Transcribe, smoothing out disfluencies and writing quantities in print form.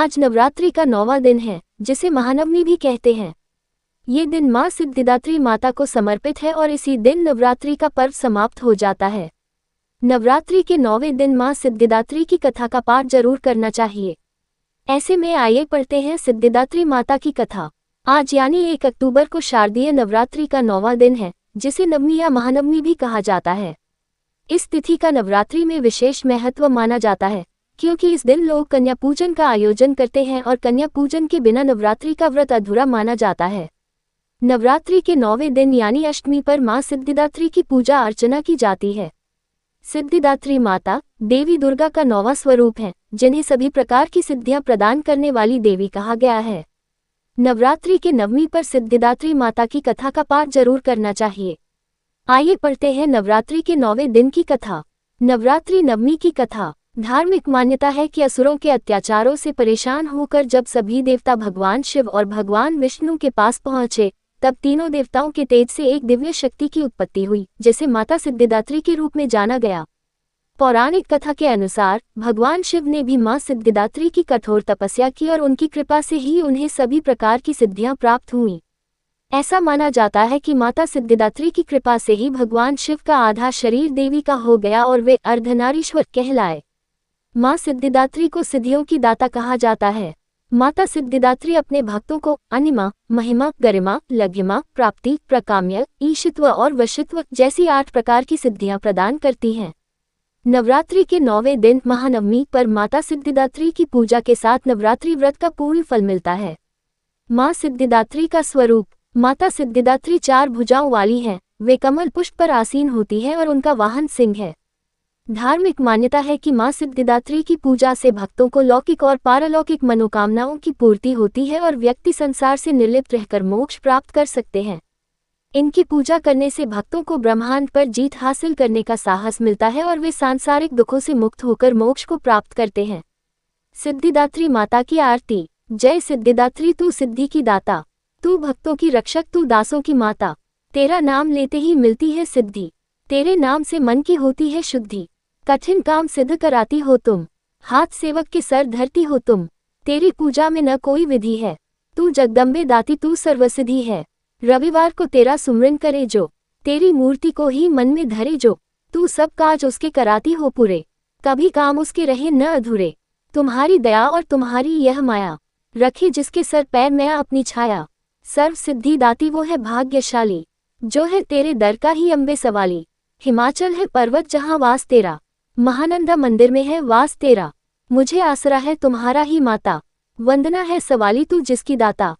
आज नवरात्रि का 9वां दिन है, जिसे महानवमी भी कहते हैं। ये दिन माँ सिद्धिदात्री माता को समर्पित है और इसी दिन नवरात्रि का पर्व समाप्त हो जाता है। नवरात्रि के 9वें दिन माँ सिद्धिदात्री की कथा का पाठ जरूर करना चाहिए। ऐसे में आइए पढ़ते हैं सिद्धिदात्री माता की कथा। आज यानी 1 अक्टूबर को शारदीय नवरात्रि का 9वां दिन है, जिसे नवमी या महानवमी भी कहा जाता है। इस तिथि का नवरात्रि में विशेष महत्व माना जाता है, क्योंकि इस दिन लोग कन्या पूजन का आयोजन करते हैं और कन्या पूजन के बिना नवरात्रि का व्रत अधूरा माना जाता है। नवरात्रि के 9वें दिन यानी अष्टमी पर माँ सिद्धिदात्री की पूजा अर्चना की जाती है। सिद्धिदात्री माता देवी दुर्गा का 9वां स्वरूप है, जिन्हें सभी प्रकार की सिद्धियां प्रदान करने वाली देवी कहा गया है। नवरात्रि के 9वीं पर सिद्धिदात्री माता की कथा का पाठ जरूर करना चाहिए। आइए पढ़ते हैं नवरात्रि के 9वें दिन की कथा। नवरात्रि नवमी की कथा। धार्मिक मान्यता है कि असुरों के अत्याचारों से परेशान होकर जब सभी देवता भगवान शिव और भगवान विष्णु के पास पहुंचे, तब तीनों देवताओं के तेज से एक दिव्य शक्ति की उत्पत्ति हुई, जिसे माता सिद्धिदात्री के रूप में जाना गया। पौराणिक कथा के अनुसार भगवान शिव ने भी मां सिद्धिदात्री की कठोर तपस्या की और उनकी कृपा से ही उन्हें सभी प्रकार की सिद्धियां प्राप्त हुईं। ऐसा माना जाता है कि माता सिद्धिदात्री की कृपा से ही भगवान शिव का आधा शरीर देवी का हो गया और वे अर्धनारीश्वर कहलाए। माँ सिद्धिदात्री को सिद्धियों की दाता कहा जाता है। माता सिद्धिदात्री अपने भक्तों को अनिमा, महिमा, गरिमा, लघिमा, प्राप्ति, प्रकाम्य, ईशित्व और वशित्व जैसी 8 प्रकार की सिद्धियां प्रदान करती हैं। नवरात्रि के 9वें दिन महानवमी पर माता सिद्धिदात्री की पूजा के साथ नवरात्रि व्रत का पूर्ण फल मिलता है। माँ सिद्धिदात्री का स्वरूप। माता सिद्धिदात्री 4 भुजाओं वाली हैं, वे कमल पुष्प पर आसीन होती हैं और उनका वाहन सिंह है। धार्मिक मान्यता है कि माँ सिद्धिदात्री की पूजा से भक्तों को लौकिक और पारलौकिक मनोकामनाओं की पूर्ति होती है और व्यक्ति संसार से निर्लिप्त रहकर मोक्ष प्राप्त कर सकते हैं। इनकी पूजा करने से भक्तों को ब्रह्मांड पर जीत हासिल करने का साहस मिलता है और वे सांसारिक दुखों से मुक्त होकर मोक्ष को प्राप्त करते हैं। सिद्धिदात्री माता की आरती। जय सिद्धिदात्री, तू सिद्धि की दाता, तू भक्तों की रक्षक, तू दासों की माता। तेरा नाम लेते ही मिलती है सिद्धि, तेरे नाम से मन की होती है शुद्धि। कठिन काम सिद्ध कराती हो तुम, हाथ सेवक के सर धरती हो तुम। तेरी पूजा में न कोई विधि है, तू जगदम्बे दाती, तू सर्वसिद्धि है। रविवार को तेरा सुमरन करे जो, तेरी मूर्ति को ही मन में धरे जो, तू सब काज उसके कराती हो पूरे, कभी काम उसके रहे न अधूरे। तुम्हारी दया और तुम्हारी यह माया, रखे जिसके सर पैर में अपनी छाया। सर्व सिद्धि दाती वो है भाग्यशाली, जो है तेरे दर का ही अम्बे सवाली। हिमाचल है पर्वत जहाँ वास तेरा, महानंदा मंदिर में है वास तेरा। मुझे आसरा है तुम्हारा ही माता, वंदना है सवाली तू जिसकी दाता।